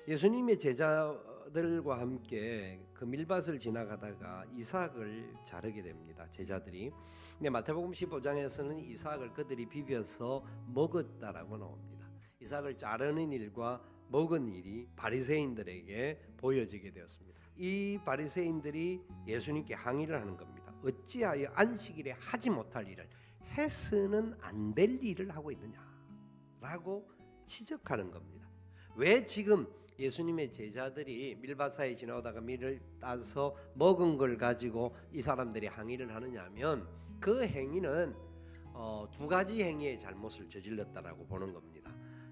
예수님의 제자들과 함께 그 밀밭을 지나가다가 이삭을 자르게 됩니다. 제자들이. 근데 마태복음 15장에서는 이삭을 그들이 비벼서 먹었다라고 나옵니다. 이삭을 자르는 일과 먹은 일이 바리새인들에게 보여지게 되었습니다. 이 바리새인들이 예수님께 항의를 하는 겁니다. 어찌하여 안식일에 하지 못할 일을 해서는 안 될 일을 하고 있느냐라고 지적하는 겁니다. 왜 지금 예수님의 제자들이 밀밭 사이에 지나오다가 밀을 따서 먹은 걸 가지고 이 사람들이 항의를 하느냐 하면 그 행위는 두 가지 행위의 잘못을 저질렀다라고 보는 겁니다.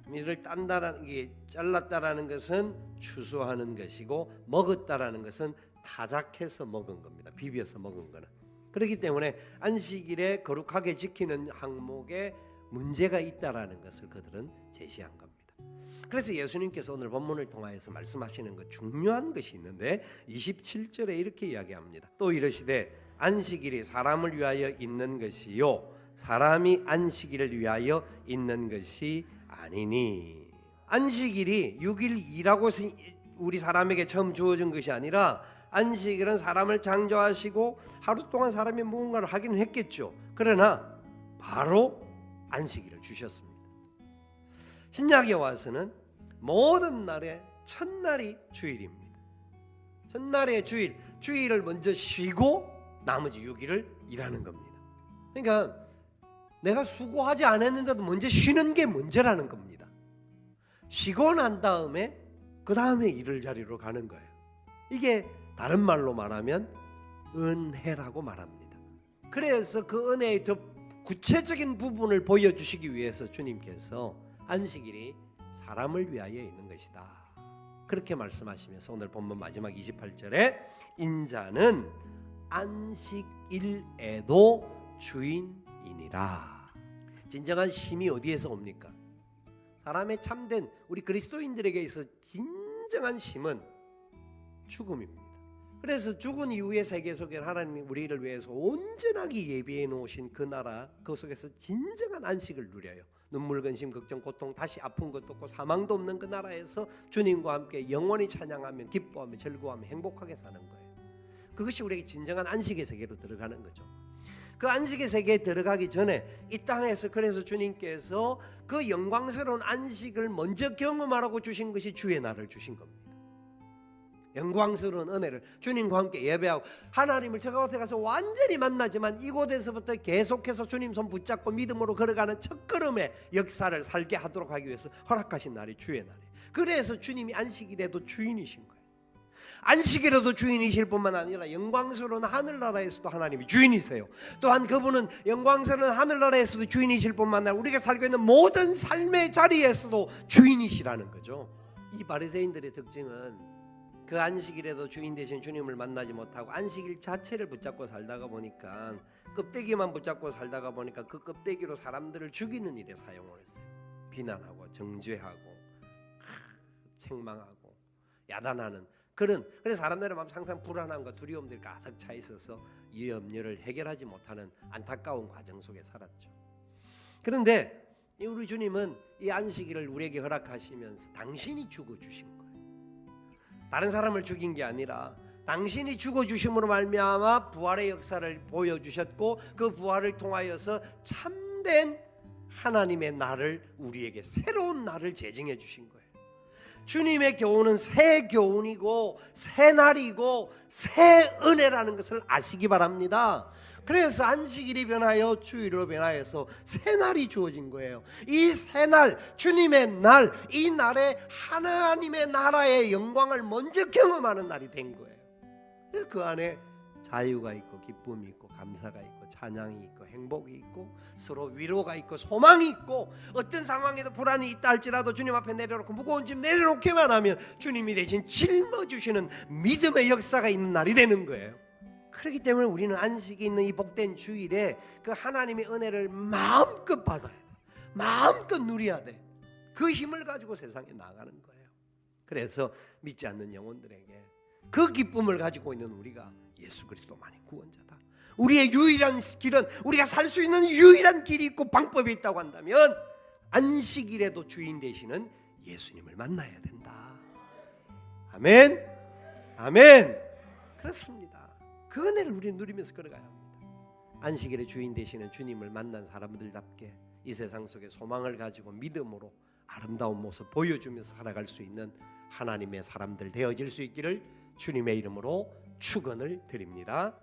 밀을 딴다라는 게 잘랐다라는 것은 추수하는 것이고 먹었다라는 것은 타작해서 먹은 겁니다. 비벼서 먹은 거는. 그렇기 때문에 안식일에 거룩하게 지키는 항목에 문제가 있다라는 것을 그들은 제시한 겁니다. 그래서 예수님께서 오늘 본문을 통하여서 말씀하시는 것 중요한 것이 있는데 27절에 이렇게 이야기합니다. 또 이르시되 안식일이 사람을 위하여 있는 것이요 사람이 안식일을 위하여 있는 것이 아니니. 안식일이 6일 일하고 우리 사람에게 처음 주어진 것이 아니라 안식일은 사람을 창조하시고 하루 동안 사람이 무언가를 하기는 했겠죠. 그러나 바로 안식일을 주셨습니다. 신약에 와서는 모든 날의 첫날이 주일입니다. 첫날의 주일을 먼저 쉬고 나머지 6일을 일하는 겁니다. 그러니까 내가 수고하지 않았는데도 먼저 쉬는 게 문제라는 겁니다. 쉬고 난 다음에 그 다음에 일을 자리로 가는 거예요. 이게 다른 말로 말하면 은혜라고 말합니다. 그래서 그 은혜의 더 구체적인 부분을 보여주시기 위해서 주님께서 안식일이 사람을 위하여 있는 것이다 그렇게 말씀하시면서 오늘 본문 마지막 28절에 인자는 안식일에도 주인이니라. 진정한 쉼이 어디에서 옵니까? 사람의 참된 우리 그리스도인들에게 있어 진정한 쉼은 죽음입니다. 그래서 죽은 이후의 세계 속에 하나님이 우리를 위해서 온전하게 예비해 놓으신 그 나라, 그 속에서 진정한 안식을 누려요. 눈물, 근심, 걱정, 고통, 다시 아픈 것도 없고 사망도 없는 그 나라에서 주님과 함께 영원히 찬양하며 기뻐하며 즐거워하며 행복하게 사는 거예요. 그것이 우리에게 진정한 안식의 세계로 들어가는 거죠. 그 안식의 세계에 들어가기 전에 이 땅에서 그래서 주님께서 그 영광스러운 안식을 먼저 경험하라고 주신 것이 주의 날을 주신 겁니다. 영광스러운 은혜를 주님과 함께 예배하고 하나님을 저 곳에 가서 완전히 만나지만 이곳에서부터 계속해서 주님 손 붙잡고 믿음으로 걸어가는 첫걸음의 역사를 살게 하도록 하기 위해서 허락하신 날이 주의 날이에요. 그래서 주님이 안식일에도 주인이신 거예요. 안식일에도 주인이실 뿐만 아니라 영광스러운 하늘나라에서도 하나님이 주인이세요. 또한 그분은 영광스러운 하늘나라에서도 주인이실 뿐만 아니라 우리가 살고 있는 모든 삶의 자리에서도 주인이시라는 거죠. 이 바리새인들의 특징은 그 안식일에도 주인 되신 주님을 만나지 못하고 안식일 자체를 붙잡고 살다가 보니까 껍데기만 붙잡고 살다가 보니까 그 껍데기로 사람들을 죽이는 일에 사용을 했어요. 비난하고 정죄하고 책망하고 야단하는 그래서 사람들의 마음 항상 불안함과 두려움들이 가득 차 있어서 이 염려를 해결하지 못하는 안타까운 과정 속에 살았죠. 그런데 우리 주님은 이 안식일을 우리에게 허락하시면서 당신이 죽어주신 거예요. 다른 사람을 죽인 게 아니라 당신이 죽어주심으로 말미암아 부활의 역사를 보여주셨고 그 부활을 통하여서 참된 하나님의 날을 우리에게 새로운 날을 제정해 주신 거예요. 주님의 교훈은 새 교훈이고 새 날이고 새 은혜라는 것을 아시기 바랍니다. 그래서 안식일이 변하여 주일로 변하여서 새 날이 주어진 거예요. 이 새 날, 주님의 날, 이 날에 하나님의 나라의 영광을 먼저 경험하는 날이 된 거예요. 그래서 그 안에 자유가 있고 기쁨이 있고 감사가 있고 찬양이 있고 행복이 있고 서로 위로가 있고 소망이 있고 어떤 상황에도 불안이 있다 할지라도 주님 앞에 내려놓고 무거운 짐 내려놓기만 하면 주님이 대신 짊어주시는 믿음의 역사가 있는 날이 되는 거예요. 그렇기 때문에 우리는 안식이 있는 이 복된 주일에 그 하나님의 은혜를 마음껏 받아야 돼. 마음껏 누려야 돼. 그 힘을 가지고 세상에 나가는 거예요. 그래서 믿지 않는 영혼들에게 그 기쁨을 가지고 있는 우리가 예수 그리스도만이 구원자다. 우리의 유일한 길은 우리가 살 수 있는 유일한 길이 있고 방법이 있다고 한다면 안식일에도 주인 되시는 예수님을 만나야 된다. 아멘. 아멘. 그렇습니다. 그 은혜를 우리는 누리면서 걸어가야 합니다. 안식일의 주인 되시는 주님을 만난 사람들답게 이 세상 속에 소망을 가지고 믿음으로 아름다운 모습 보여주면서 살아갈 수 있는 하나님의 사람들 되어질 수 있기를 주님의 이름으로 축원을 드립니다.